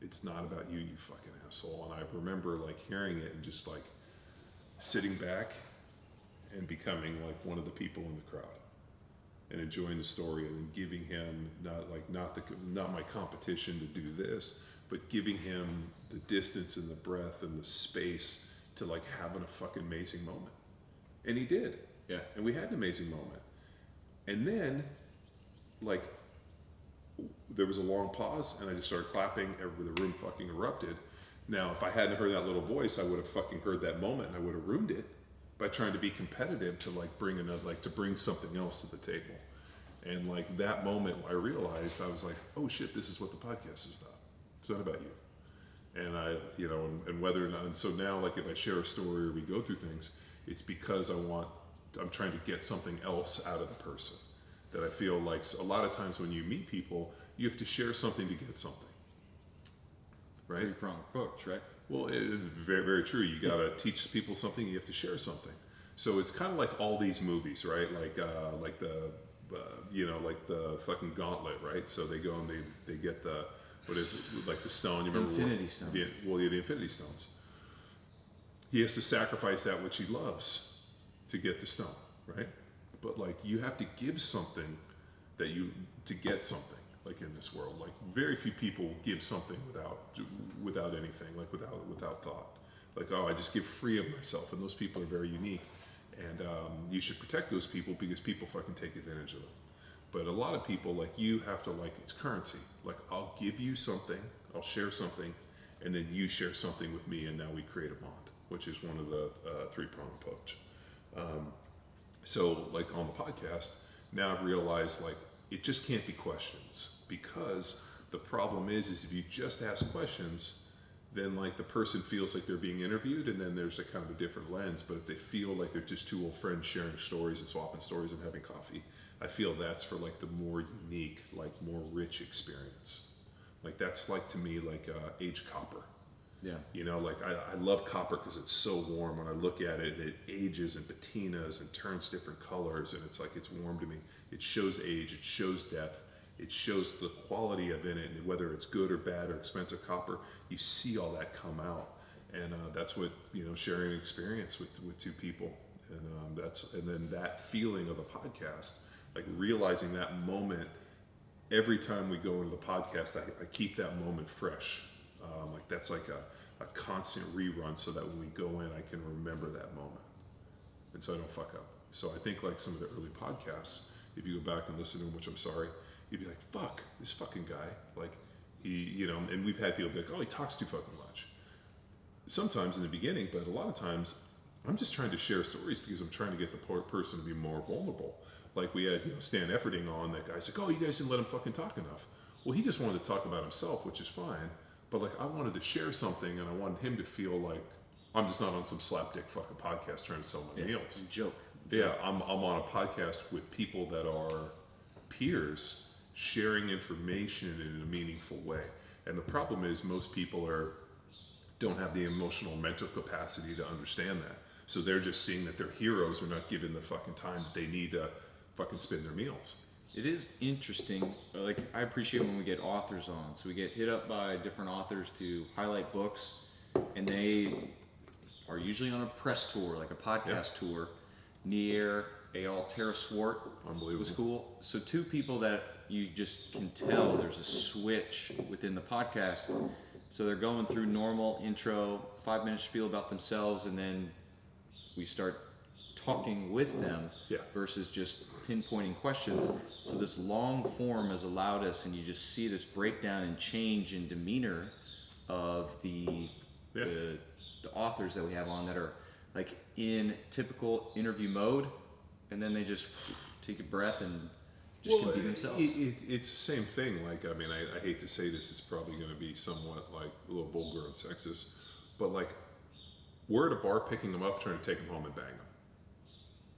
It's not about you, you fucking asshole. And I remember like hearing it and just like sitting back and becoming like one of the people in the crowd and enjoying the story, and then giving him not my competition to do this, but giving him the distance and the breath and the space to like having a fucking amazing moment. And he did. Yeah. And we had an amazing moment. And then, like, there was a long pause, and I just started clapping. The room fucking erupted. Now, if I hadn't heard that little voice, I would have fucking heard that moment, and I would have ruined it by trying to be competitive to like bring something else to the table. And like that moment, I realized, I was like, oh shit, this is what the podcast is about. It's not about you. And and whether or not, and so now, like, if I share a story or we go through things, it's because I'm trying to get something else out of the person. That I feel like a lot of times when you meet people, you have to share something to get something. Right? Three-pronged approach, right? Well, very, very true. You gotta teach people something. You have to share something. So it's kind of like all these movies, right? Like the fucking Gauntlet, right? So they go and they get the stone. You remember Infinity Stones. The Infinity Stones. He has to sacrifice that which he loves to get the stone, right? But like you have to give something to get something. Like in this world, like very few people give something without anything, like without thought. Like, oh, I just give free of myself, and those people are very unique, and you should protect those people because people fucking take advantage of them. But a lot of people, like, you have to, like, it's currency. Like, I'll give you something, I'll share something, and then you share something with me, and now we create a bond, which is one of the three-pronged approach. So, like, on the podcast, now I've realized, like, it just can't be questions, because the problem is if you just ask questions, then like the person feels like they're being interviewed, and then there's a kind of a different lens. But if they feel like they're just two old friends sharing stories and swapping stories and having coffee, I feel that's for like the more unique, like more rich experience. Like that's like, to me, like aged copper. Yeah. You know, like I love copper because it's so warm. When I look at it, it ages and patinas and turns different colors, and it's like, it's warm to me. It shows age, it shows depth, it shows the quality of it, and whether it's good or bad or expensive copper, you see all that come out. And that's what, sharing an experience with two people. And then that feeling of the podcast, like realizing that moment, every time we go into the podcast, I keep that moment fresh. Like that's like a constant rerun so that when we go in, I can remember that moment. And so I don't fuck up. So I think like some of the early podcasts, if you go back and listen to them, which I'm sorry, you'd be like, fuck, this fucking guy. Like he, you know, and we've had people be like, oh, he talks too fucking much. Sometimes in the beginning, but a lot of times I'm just trying to share stories because I'm trying to get the person to be more vulnerable. Like we had, you know, Stan Efferding on, that guy's like, oh, you guys didn't let him fucking talk enough. Well, he just wanted to talk about himself, which is fine. But like I wanted to share something and I wanted him to feel like I'm just not on some slapdick fucking podcast trying to sell my meals. Joke. Yeah, I'm on a podcast with people that are peers sharing information in a meaningful way. And the problem is most people don't have the emotional mental capacity to understand that. So they're just seeing that their heroes are not given the fucking time that they need to fucking spin their meals. It is interesting. Like I appreciate when we get authors on. So we get hit up by different authors to highlight books, and they are usually on a press tour, like a podcast tour. Nier, Eyal Teraswart was cool. So two people that you just can tell there's a switch within the podcast. So they're going through normal intro, 5-minute spiel about themselves, and then we start talking with them versus just pinpointing questions. So this long form has allowed us, and you just see this breakdown and change in demeanor of the authors that we have on that are like in typical interview mode, and then they just take a breath and just can be themselves. It's the same thing. Like, I mean, I hate to say this, it's probably going to be somewhat like a little vulgar and sexist, but like we're at a bar picking them up, trying to take them home and bang them.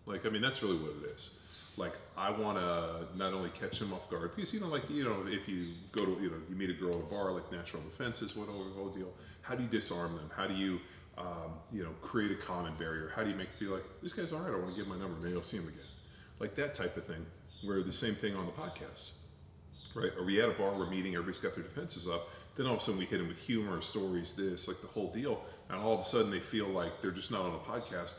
Like, I mean, that's really what it is. Like, I want to not only catch them off guard, because, you know, like, you know, if you go to, you know, you meet a girl at a bar, like natural defenses, what whole deal. How do you disarm them? How do you, you know, create a common barrier? How do you make it be like, this guy's all right, I want to give my number, maybe I'll see him again. Like that type of thing, where the same thing on the podcast, right? Are we at a bar, we're meeting, everybody's got their defenses up, then all of a sudden we hit them with humor, stories, this, like the whole deal, and all of a sudden they feel like they're just not on a podcast,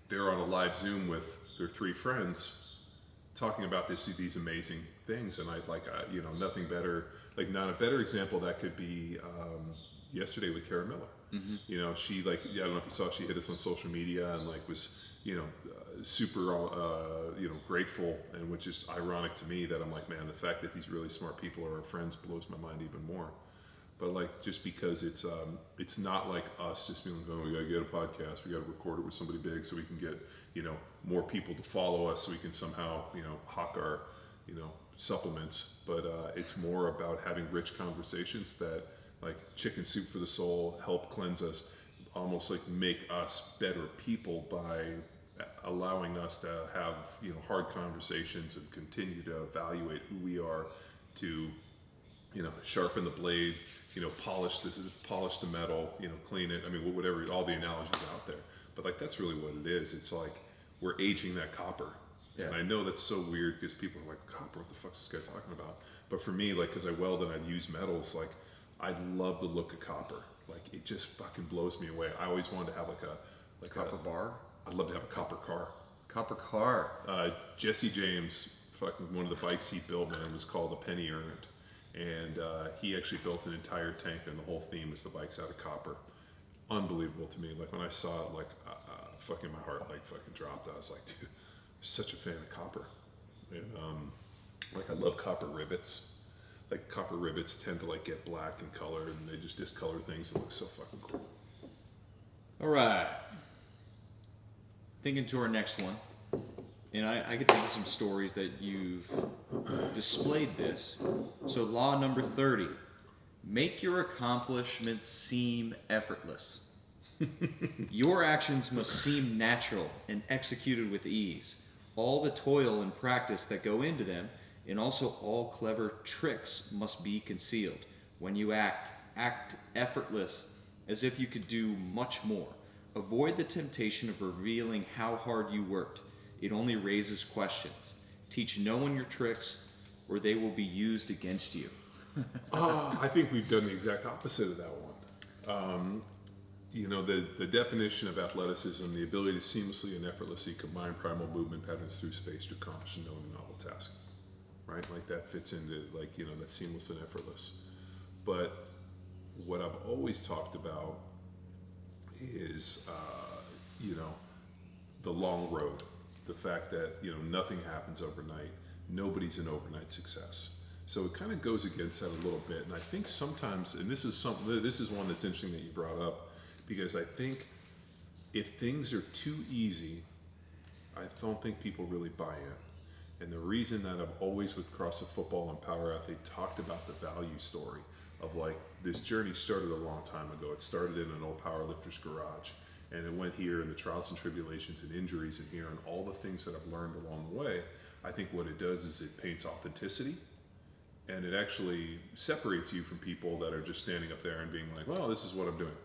they're on a live Zoom with their 3 friends talking about these amazing things. And I like, you know, nothing better, like not a better example that could be yesterday with Kara Miller. Mm-hmm. You know, she like, I don't know if you saw, she hit us on social media and like was, you know, super, you know, grateful, and which is ironic to me that I'm like, man, the fact that these really smart people are our friends blows my mind even more. But like, just because it's not like us just being like, oh, we gotta get a podcast, we gotta record it with somebody big so we can get, you know, more people to follow us so we can somehow, you know, hawk our, you know, supplements. But it's more about having rich conversations that like chicken soup for the soul, help cleanse us, almost like make us better people by allowing us to have, you know, hard conversations and continue to evaluate who we are, to, you know, sharpen the blade, you know, polish the metal, you know, clean it. I mean, whatever, all the analogies out there. But like, that's really what it is. It's like we're aging that copper. Yeah. And I know that's so weird because people are like, copper, what the fuck's this guy talking about? But for me, like, because I weld and I use metals, like, I love the look of copper. Like, it just fucking blows me away. I always wanted to have like a copper bar. I'd love to have a copper car. Copper car. Jesse James, fucking one of the bikes he built, man, was called the Penny Earned. And he actually built an entire tank, and the whole theme is the bike's out of copper. Unbelievable to me. Like when I saw it, like fucking my heart like fucking dropped. I was like, dude, I'm such a fan of copper. And like I love copper rivets. Like copper rivets tend to like get black in color, and they just discolor things. It looks so fucking cool. All right. Thinking to our next one. And I could think of some stories that you've displayed this. So law number 30, make your accomplishments seem effortless. Your actions must seem natural and executed with ease. All the toil and practice that go into them, and also all clever tricks, must be concealed. When you act effortless, as if you could do much more. Avoid the temptation of revealing how hard you worked. It only raises questions. Teach no one your tricks, or they will be used against you. I think we've done the exact opposite of that one. You know, the definition of athleticism, the ability to seamlessly and effortlessly combine primal movement patterns through space to accomplish a known and novel task. Right? Like that fits into, like, you know, that's seamless and effortless. But what I've always talked about is, you know, the long road. The fact that, you know, nothing happens overnight. Nobody's an overnight success. So it kind of goes against that a little bit. And I think sometimes, and this is one that's interesting that you brought up, because I think if things are too easy, I don't think people really buy in. And the reason that I've always with CrossFit Football and Power Athlete talked about the value story of like this journey started a long time ago. It started in an old powerlifter's garage, and it went here in the trials and tribulations and injuries and here and all the things that I've learned along the way. I think what it does is it paints authenticity, and it actually separates you from people that are just standing up there and being like, well, this is what I'm doing.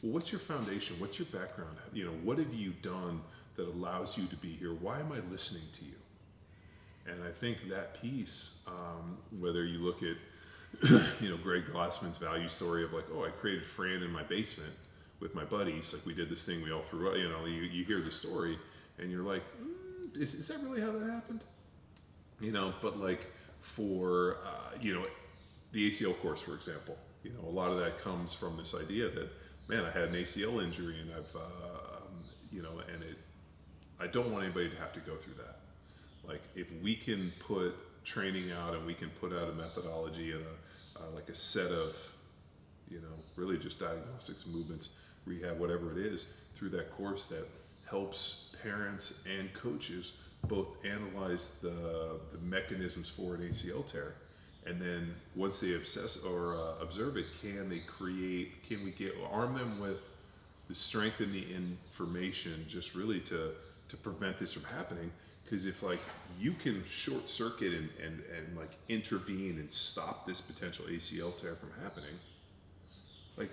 Well, what's your foundation? What's your background? You know, what have you done that allows you to be here? Why am I listening to you? And I think that piece, whether you look at, you know, Greg Glassman's value story of like, oh, I created Fran in my basement with my buddies. Like we did this thing we all threw up, you know, you hear the story and you're like, is that really how that happened? You know, but like for, you know, the ACL course, for example, you know, a lot of that comes from this idea that, man, I had an ACL injury and I've, you know, and I don't want anybody to have to go through that. Like if we can put training out and we can put out a methodology and like a set of, you know, really just diagnostics, movements, rehab, whatever it is, through that course that helps parents and coaches both analyze the mechanisms for an ACL tear, and then once they observe it, can we arm them with the strength and the information just really to prevent this from happening? Because if like you can short circuit and like intervene and stop this potential ACL tear from happening, like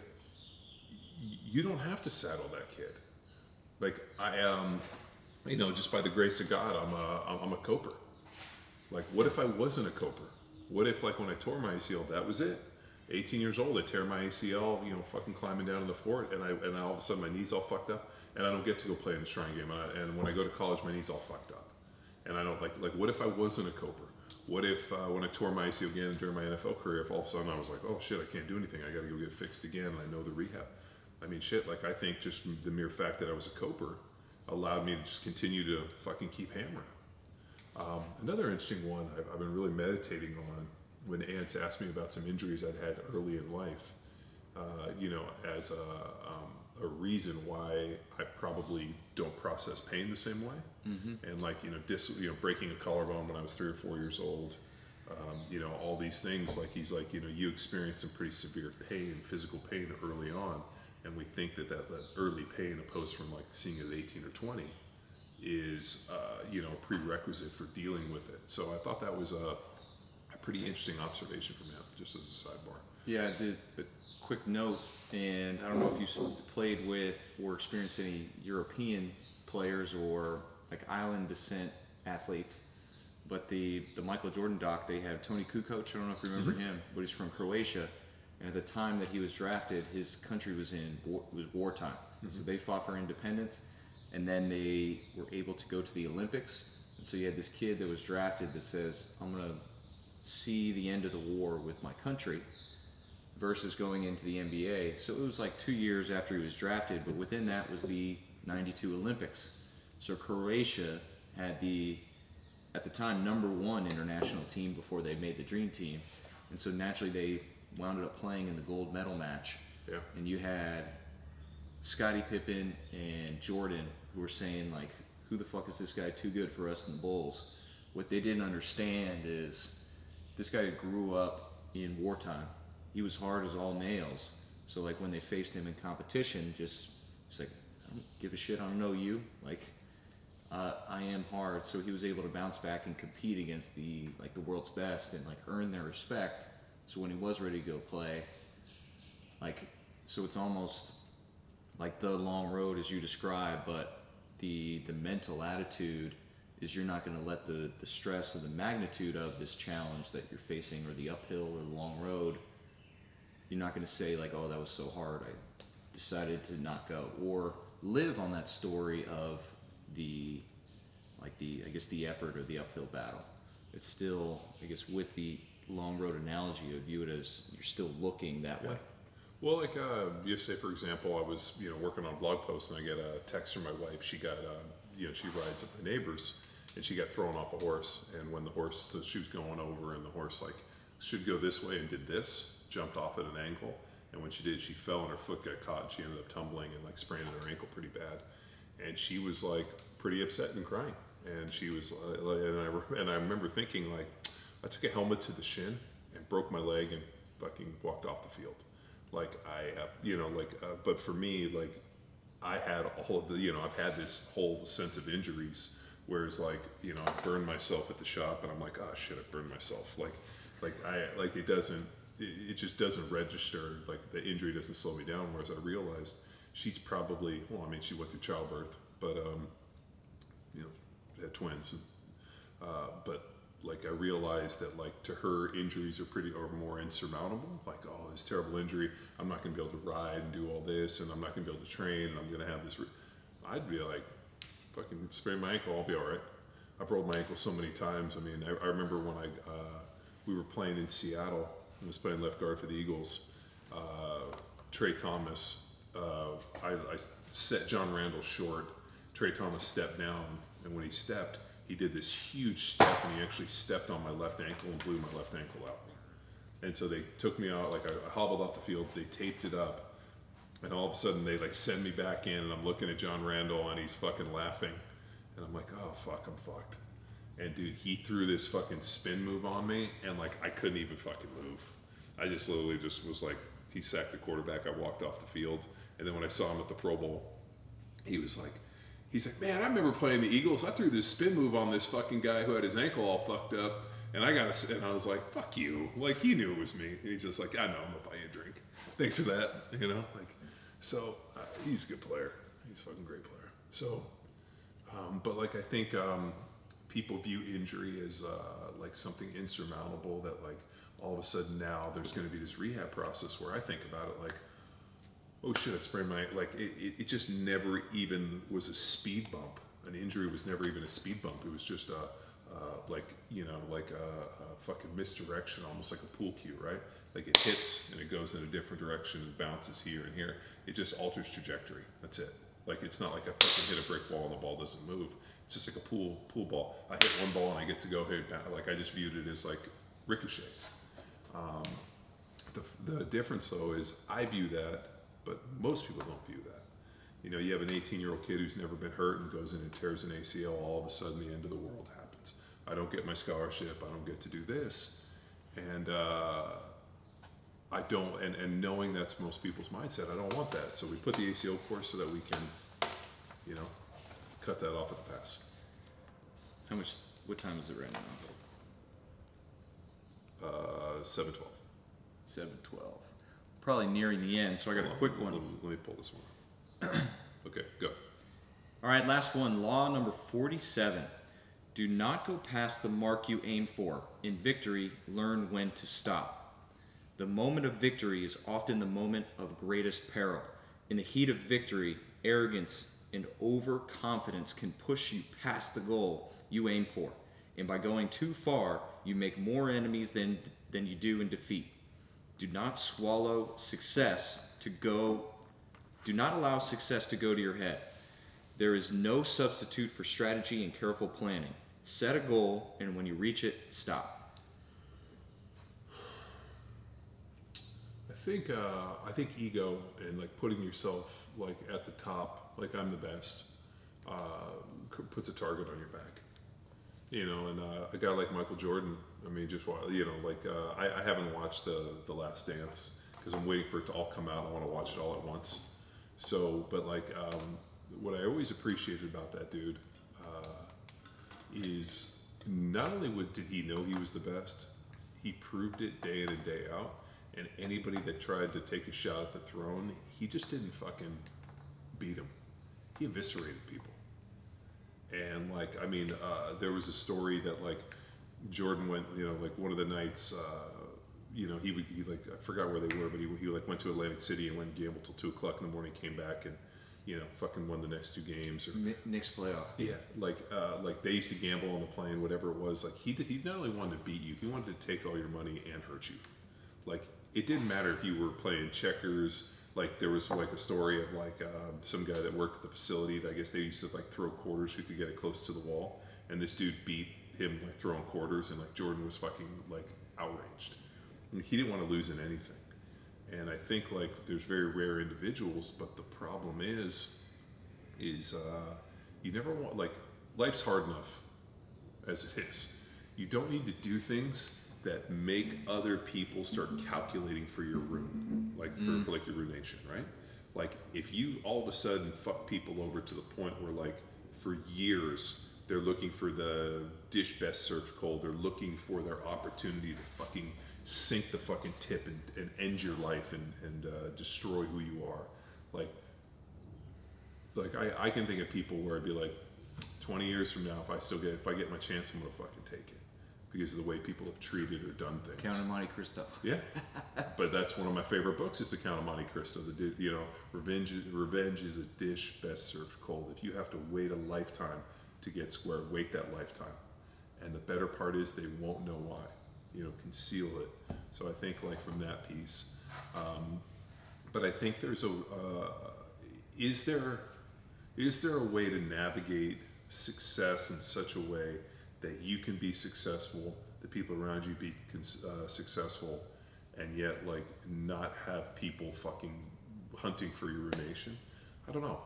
you don't have to saddle that kid. Like I am, you know, just by the grace of God, I'm a coper. Like what if I wasn't a coper? What if like when I tore my ACL, that was it? 18 years old, I tear my ACL, you know, fucking climbing down in the fort, and I all of a sudden my knee's all fucked up, and I don't get to go play in the Shrine Game, and when I go to college, my knee's all fucked up. And I don't like what if I wasn't a coper? What if when I tore my ACL again during my NFL career, if all of a sudden I was like, oh shit, I can't do anything, I gotta go get it fixed again, and I know the rehab. I mean, shit, like I think just the mere fact that I was a coper allowed me to just continue to fucking keep hammering. Another interesting one I've been really meditating on when Ants asked me about some injuries I'd had early in life, you know, as a reason why I probably don't process pain the same way. Mm-hmm. And like, you know, breaking a collarbone when I was 3 or 4 years old, you know, all these things, like he's like, you know, you experienced some pretty severe pain, physical pain early on. And we think that early pain, opposed from like seeing it at 18 or 20, is, you know, a prerequisite for dealing with it. So I thought that was a pretty interesting observation from him, just as a sidebar. Yeah, the quick note, and I don't know if you played with or experienced any European players or like island descent athletes, but the Michael Jordan doc, they have Tony Kukoc, I don't know if you remember him, but he's from Croatia, and at the time that he was drafted, his country was wartime, so they fought for independence, and then they were able to go to the Olympics, and so you had this kid that was drafted that says, I'm going to see the end of the war with my country, versus going into the NBA. So it was like 2 years after he was drafted, but within that was the 92 Olympics. So Croatia had at the time, #1 international team before they made the dream team. And so naturally they wound up playing in the gold medal match. Yeah. And you had Scottie Pippen and Jordan who were saying like, who the fuck is this guy too good for us in the Bulls? What they didn't understand is this guy grew up in wartime. He was hard as all nails. So like when they faced him in competition, it's like, I don't give a shit, I don't know you. Like, I am hard. So he was able to bounce back and compete against the world's best and like earn their respect. So when he was ready to go play, like, so it's almost like the long road as you describe, but the mental attitude is you're not going to let the stress or the magnitude of this challenge that you're facing, or the uphill or the long road, you're not going to say like, oh, that was so hard, I decided to not go, or live on that story of the effort or the uphill battle. It's still, I guess, with the long road analogy, I view it as you're still looking that way. Well, like yesterday, for example, I was working on a blog post, and I get a text from my wife. She got she rides at my neighbor's, and she got thrown off a horse. And when the horse, so she was going over, and the horse like should go this way and did this, jumped off at an angle, and when she did, she fell and her foot got caught. And she ended up tumbling and like spraining her ankle pretty bad, and she was like pretty upset and crying. And she was, and I remember thinking like, I took a helmet to the shin and broke my leg and fucking walked off the field. Like but for me, like I had all of the, I've had this whole sense of injuries, whereas like, I burned myself at the shop, and I'm like, oh shit, I burned myself. It just doesn't register. Like the injury doesn't slow me down. Whereas I realized she's probably, well, I mean, she went through childbirth, but had twins, but like I realized that like to her injuries are more insurmountable. Like, oh, this terrible injury, I'm not gonna be able to ride and do all this, and I'm not gonna be able to train, and I'm gonna have this. I'd be like, fucking sprain my ankle, I'll be all right. I've rolled my ankle so many times. I mean, I remember when we were playing in Seattle. I was playing left guard for the Eagles. Trey Thomas, I set John Randall short. Trey Thomas stepped down, and when he stepped, he did this huge step, and he actually stepped on my left ankle and blew my left ankle out. And so they took me out, like I hobbled off the field, they taped it up, and all of a sudden they like send me back in, and I'm looking at John Randall, and he's fucking laughing, and I'm like, oh fuck, I'm fucked. And dude, he threw this fucking spin move on me, and like I couldn't even fucking move. I just literally just was like, he sacked the quarterback, I walked off the field, and then when I saw him at the Pro Bowl, he's like, man, I remember playing the Eagles. I threw this spin move on this fucking guy who had his ankle all fucked up, and I was like, fuck you. Like, he knew it was me. And he's just like, I know, I'm gonna buy you a drink. Thanks for that, like, so he's a good player. He's a fucking great player. So, but like, I think people view injury as like something insurmountable, that like all of a sudden now there's gonna be this rehab process, where I think about it like, oh shit, I sprained my, like, it just never even was a speed bump. An injury was never even a speed bump. It was just a fucking misdirection, almost like a pool cue, right? Like it hits and it goes in a different direction and bounces here and here. It just alters trajectory. That's it. Like it's not like I fucking hit a brick wall and the ball doesn't move. It's just like a pool ball. I hit one ball and I get to go hit, like I just viewed it as like ricochets. The difference though is I view that, but most people don't view that. You have an 18-year-old kid who's never been hurt and goes in and tears an ACL, all of a sudden the end of the world happens. I don't get my scholarship, I don't get to do this. And I don't, and knowing that's most people's mindset, I don't want that. So we put the ACO course so that we can, cut that off at the pass. What time is it right now? 7:12. 7:12. Probably nearing the end, so I got a quick one. Let me pull this one. Okay, go. All right, last one. Law number 47. Do not go past the mark you aim for. In victory, learn when to stop. The moment of victory is often the moment of greatest peril. In the heat of victory, arrogance and overconfidence can push you past the goal you aim for. And by going too far, you make more enemies than you do in defeat. Do not allow success to go to your head. There is no substitute for strategy and careful planning. Set a goal, and when you reach it, stop. I think ego and like putting yourself like at the top, like I'm the best, puts a target on your back. And a guy like Michael Jordan, I mean, I haven't watched the Last Dance because I'm waiting for it to all come out. I want to watch it all at once. So, but what I always appreciated about that dude is not only did he know he was the best, he proved it day in and day out. And anybody that tried to take a shot at the throne, he just didn't fucking beat him. He eviscerated people. And there was a story that Jordan went, one of the nights, he I forgot where they were, but he went to Atlantic City and went and gambled till 2 o'clock in the morning, came back and, fucking won the next 2 games. Or Knicks playoff. Yeah, they used to gamble on the plane, whatever it was. He not only wanted to beat you, he wanted to take all your money and hurt you. it didn't matter if you were playing checkers. Like there was like a story of like some guy that worked at the facility that I guess they used to like throw quarters who could get it close to the wall, and this dude beat him like throwing quarters, and like Jordan was fucking like outraged. I mean, he didn't want to lose in anything, and I think like there's very rare individuals, but the problem is you never want, like, life's hard enough as it is. You don't need to do things that make other people start calculating for your ruin, like for like your ruination, right? Like if you all of a sudden fuck people over to the point where like for years they're looking for the dish best served cold, they're looking for their opportunity to fucking sink the fucking tip and end your life and destroy who you are. Like I can think of people where I'd be like, 20 years from now, if I get my chance, I'm gonna fucking take it because of the way people have treated or done things. Count of Monte Cristo. Yeah, but that's one of my favorite books is The Count of Monte Cristo. Revenge is a dish best served cold. If you have to wait a lifetime to get square, wait that lifetime. And the better part is they won't know why. Conceal it. So I think like from that piece, but I think there's is there a way to navigate success in such a way that you can be successful, the people around you be successful, and yet like not have people fucking hunting for your ruination? I don't know.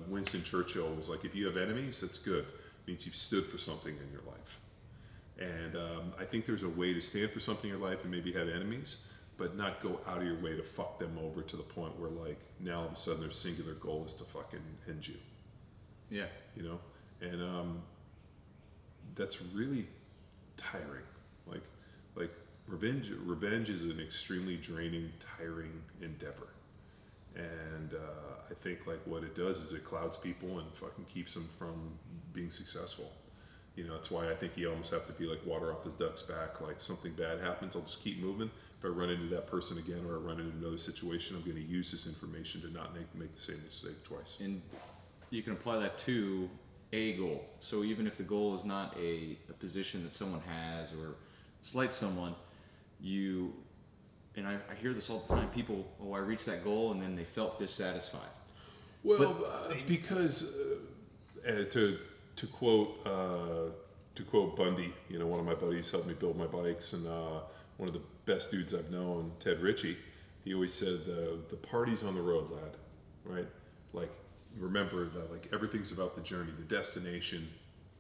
Winston Churchill was like, if you have enemies, that's good. It means you've stood for something in your life. And I think there's a way to stand for something in your life and maybe have enemies, but not go out of your way to fuck them over to the point where like now all of a sudden their singular goal is to fucking end you. Yeah. And that's really tiring. Like revenge is an extremely draining, tiring endeavor. And I think like what it does is it clouds people and fucking keeps them from being successful. That's why I think you almost have to be like water off his duck's back. Like something bad happens, I'll just keep moving. If I run into that person again or I run into another situation, I'm going to use this information to not make the same mistake twice. And you can apply that to a goal. So even if the goal is not a position that someone has or slight someone, and I hear this all the time, people, I reached that goal and then they felt dissatisfied. Well, because to quote Bundy, one of my buddies helped me build my bikes, and one of the best dudes I've known, Ted Ritchie, he always said the party's on the road, lad, right? Like remember that like everything's about the journey. The destination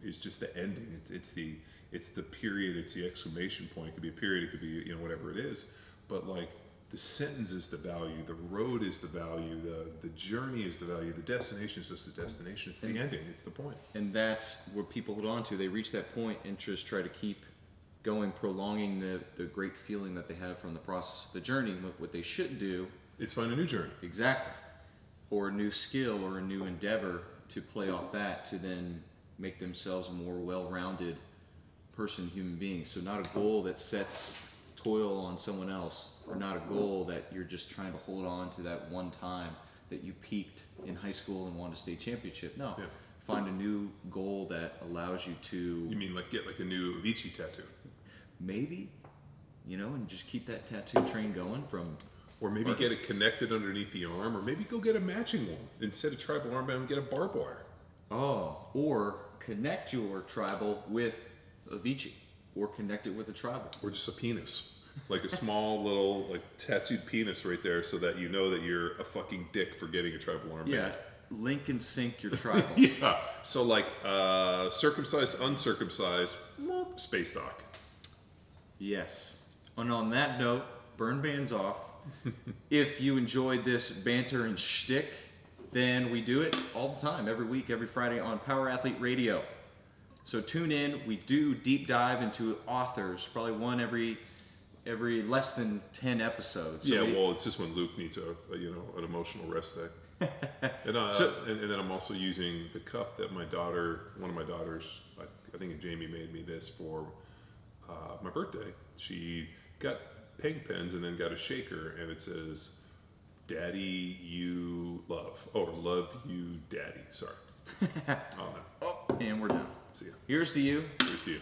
is just the ending. It's the period. It's the exclamation point. It could be a period. It could be whatever it is. But like the sentence is the value. The road is the value. The journey is the value. The destination is just the destination. It's the ending. It's the point. And that's what people hold on to. They reach that point and just try to keep going, prolonging the great feeling that they have from the process of the journey. What they should do, it's find a new journey. Exactly. Or a new skill or a new endeavor to play off that to then make themselves a more well-rounded person, human being. So not a goal that sets toil on someone else, or not a goal that you're just trying to hold on to that one time that you peaked in high school and won a state championship. No. Yeah. Find a new goal that allows you to... You mean like get like a new Avicii tattoo? Maybe, and just keep that tattoo train going from... Or maybe get it connected underneath the arm, or maybe go get a matching one. Instead of tribal armband, get a barbed wire. Oh, or connect your tribal with Avicii, or connect it with a tribal. Or just a penis. Like a small little like tattooed penis right there so that you know that you're a fucking dick for getting a tribal armband. Yeah, link and sync your tribals. Yeah, so like circumcised, uncircumcised, space dock. Yes. And on that note, burn bands off. If you enjoyed this banter and shtick, then we do it all the time, every week, every Friday on Power Athlete Radio. So tune in. We do deep dive into authors, probably one every less than 10 episodes. So it's just when Luke needs an emotional rest day. And then I'm also using the cup that one of my daughters, I think Jamie made me this for my birthday. She got peg pens and then got a shaker, and it says "Daddy, you love," or "Love you, Daddy." Sorry. And we're done. See ya. Here's to you. Here's to you.